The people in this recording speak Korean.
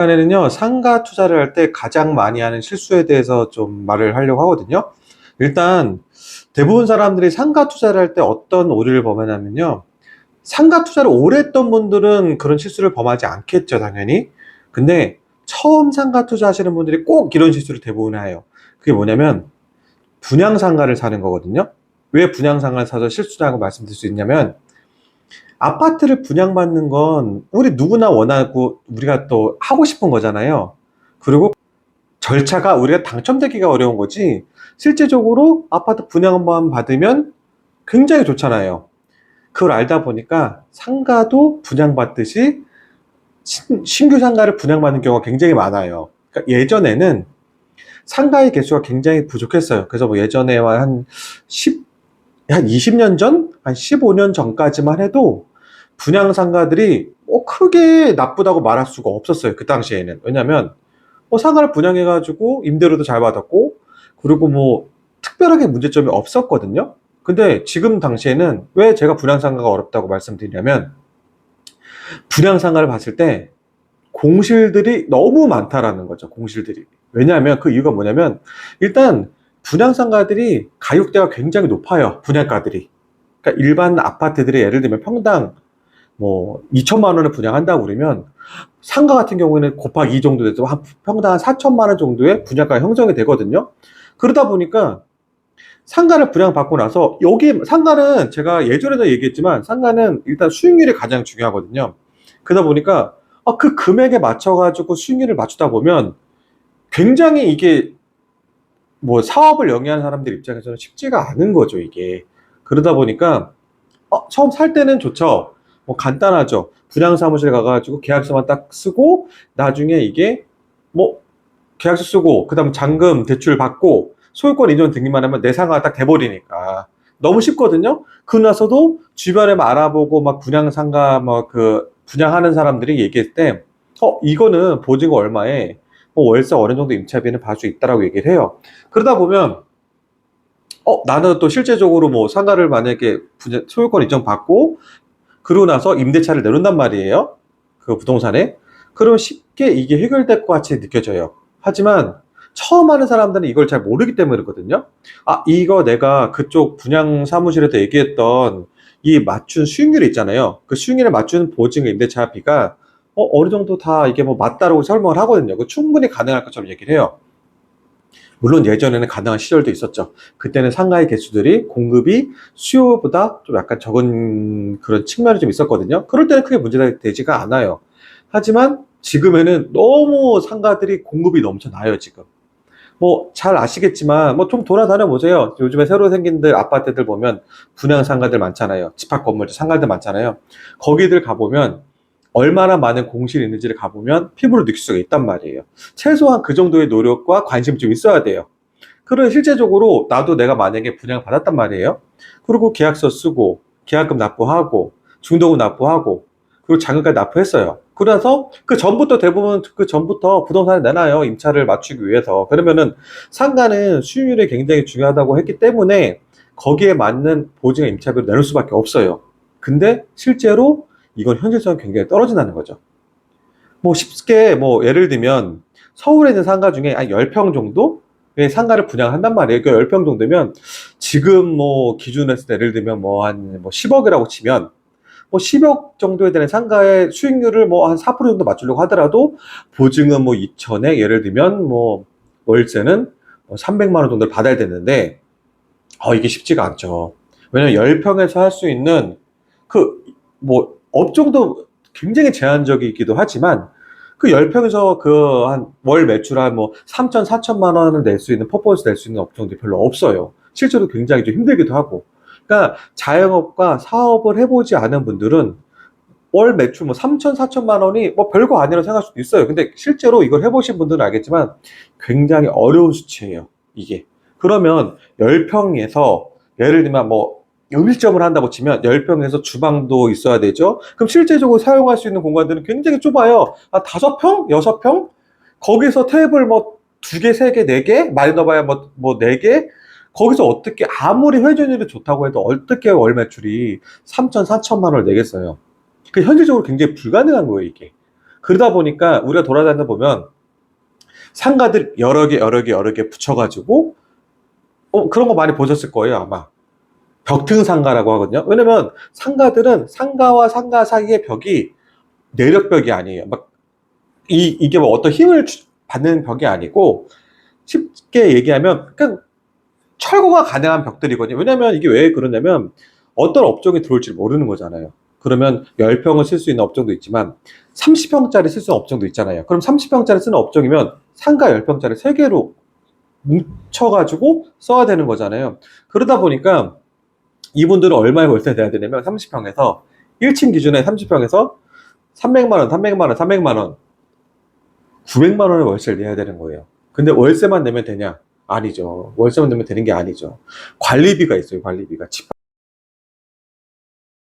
시간에는요, 상가 투자를 할 때 가장 많이 하는 실수에 대해서 좀 말을 하려고 하거든요. 일단, 대부분 사람들이 상가 투자를 할 때 어떤 오류를 범하냐면요. 상가 투자를 오래 했던 분들은 그런 실수를 범하지 않겠죠, 당연히. 근데 처음 상가 투자하시는 분들이 꼭 이런 실수를 대부분 해요. 그게 뭐냐면, 분양상가를 사는 거거든요. 왜 분양상가를 사서 실수라고 말씀드릴 수 있냐면, 아파트를 분양받는 건 우리 누구나 원하고 우리가 또 하고 싶은 거잖아요. 그리고 절차가 우리가 당첨되기가 어려운 거지, 실제적으로 아파트 분양만 받으면 굉장히 좋잖아요. 그걸 알다 보니까 상가도 분양받듯이 신규 상가를 분양받는 경우가 굉장히 많아요. 그러니까 예전에는 상가의 개수가 굉장히 부족했어요. 그래서 뭐 예전에 한 10, 한 20년 전? 한 15년 전까지만 해도 분양 상가들이 뭐 크게 나쁘다고 말할 수가 없었어요. 그 당시에는. 왜냐면 뭐 상가를 분양해가지고 임대료도 잘 받았고, 그리고 뭐 특별하게 문제점이 없었거든요. 근데 지금 당시에는 왜 제가 분양상가가 어렵다고 말씀드리냐면, 분양상가를 봤을 때 공실들이 너무 많다라는 거죠. 공실들이. 왜냐하면 그 이유가 뭐냐면, 일단 분양상가들이 가격대가 굉장히 높아요. 분양가들이. 그러니까 일반 아파트들이 예를 들면 평당 뭐 2천만 원을 분양한다고 그러면, 상가 같은 경우에는 곱하기 2 정도 돼서 한 평당 한 4천만 원 정도의 분양가가 형성이 되거든요. 그러다 보니까 상가를 분양받고 나서, 여기 상가는 제가 예전에도 얘기했지만 상가는 일단 수익률이 가장 중요하거든요. 그러다 보니까 그 금액에 맞춰 가지고 수익률을 맞추다 보면 굉장히 이게 뭐 사업을 영위하는 사람들 입장에서는 쉽지가 않은 거죠, 이게. 그러다 보니까 처음 살 때는 좋죠. 뭐 간단하죠. 분양 사무실 가가지고 계약서만 딱 쓰고, 나중에 이게 뭐 계약서 쓰고, 그다음 잔금 대출 받고, 소유권 이전 등기만 하면 내 상가가 딱 돼버리니까 너무 쉽거든요. 그러고 나서도 주변에 막 알아보고, 막 분양 상가 뭐 그 분양하는 사람들이 얘기할 때, 이거는 보증금 얼마에 뭐 월세 어느 정도 임차비는 받을 수 있다라고 얘기를 해요. 그러다 보면 나는 또 실제적으로 뭐 상가를 만약에 소유권 이전 받고 그러고 나서 임대차를 내놓는단 말이에요. 그 부동산에. 그러면 쉽게 이게 해결될 것 같이 느껴져요. 하지만 처음 하는 사람들은 이걸 잘 모르기 때문이거든요. 이거 내가 그쪽 분양 사무실에서 얘기했던 이 맞춘 수익률이 있잖아요. 그 수익률에 맞춘 보증 임대차비가 어느 정도 다 이게 뭐 맞다라고 설명을 하거든요. 그 충분히 가능할 것처럼 얘기를 해요. 물론 예전에는 가능한 시절도 있었죠. 그때는 상가의 개수들이 공급이 수요보다 좀 약간 적은 그런 측면이 좀 있었거든요. 그럴 때는 크게 문제가 되지가 않아요. 하지만 지금에는 너무 상가들이 공급이 넘쳐나요, 지금. 뭐 잘 아시겠지만 뭐 좀 돌아다녀 보세요. 요즘에 새로 생긴 아파트들 보면 분양 상가들 많잖아요. 집합 건물들 상가들 많잖아요. 거기들 가보면 얼마나 많은 공실이 있는지를 가보면 피부로 느낄 수가 있단 말이에요. 최소한 그 정도의 노력과 관심이 좀 있어야 돼요. 그리고 실제적으로 나도 내가 만약에 분양을 받았단 말이에요. 그리고 계약서 쓰고, 계약금 납부하고, 중도금 납부하고, 그리고 잔금까지 납부했어요. 그래서 그 전부터 대부분 그 전부터 부동산을 내놔요. 임차를 맞추기 위해서. 그러면은 상가는 수익률이 굉장히 중요하다고 했기 때문에 거기에 맞는 보증 임차비를 내놓을 수밖에 없어요. 근데 실제로 이건 현실성이 굉장히 떨어진다는 거죠. 뭐 쉽게 뭐 예를 들면 서울에 있는 상가 중에 한 10평 정도의 상가를 분양한단 말이에요. 그 10평 정도면 지금 뭐 기준으로 해서 예를 들면 뭐 한 뭐 10억이라고 치면, 뭐 10억 정도에 되는 상가의 수익률을 뭐 한 4% 정도 맞추려고 하더라도 보증은 뭐 2천에 예를 들면 뭐 월세는 뭐 300만 원 정도를 받아야 되는데, 이게 쉽지가 않죠. 왜냐면 10평에서 할 수 있는 그 뭐 업종도 굉장히 제한적이기도 하지만, 그 10평에서 그 한 월 매출 한 뭐 3천, 4천만 원을 낼 수 있는, 퍼포먼스 낼 수 있는 업종들이 별로 없어요. 실제로 굉장히 좀 힘들기도 하고. 그러니까 자영업과 사업을 해보지 않은 분들은 월 매출 뭐 3천, 4천만 원이 뭐 별거 아니라고 생각할 수도 있어요. 근데 실제로 이걸 해보신 분들은 알겠지만 굉장히 어려운 수치예요, 이게. 그러면 10평에서 예를 들면 뭐 음식점을 한다고 치면 10평에서 주방도 있어야 되죠. 그럼 실제적으로 사용할 수 있는 공간들은 굉장히 좁아요. 5평? 6평? 거기서 테이블 뭐 2개, 3개, 4개? 많이 넣어봐야 뭐 4개? 거기서 어떻게 아무리 회전율이 좋다고 해도 어떻게 월 매출이 3천, 4천만 원을 내겠어요. 그 현실적으로 굉장히 불가능한 거예요, 이게. 그러다 보니까 우리가 돌아다니다 보면 상가들 여러 개 붙여가지고, 그런 거 많이 보셨을 거예요, 아마. 벽등 상가라고 하거든요. 왜냐면 상가들은 상가와 상가 사이의 벽이 내력벽이 아니에요. 이게 뭐 어떤 힘을 받는 벽이 아니고, 쉽게 얘기하면 그냥 철거가 가능한 벽들이거든요. 왜냐면 이게 왜 그러냐면 어떤 업종이 들어올지 모르는 거잖아요. 그러면 10평을 쓸 수 있는 업종도 있지만 30평짜리 쓸 수 있는 업종도 있잖아요. 그럼 30평짜리 쓰는 업종이면 상가 10평짜리 3개로 뭉쳐가지고 써야 되는 거잖아요. 그러다 보니까 이분들은 얼마의 월세 내야 되냐면 30평에서 1층 기준에 30평에서 300만 원, 300만 원, 300만 원, 900만 원의 월세를 내야 되는 거예요. 근데 월세만 내면 되냐? 아니죠. 월세만 내면 되는 게 아니죠. 관리비가 있어요, 관리비가.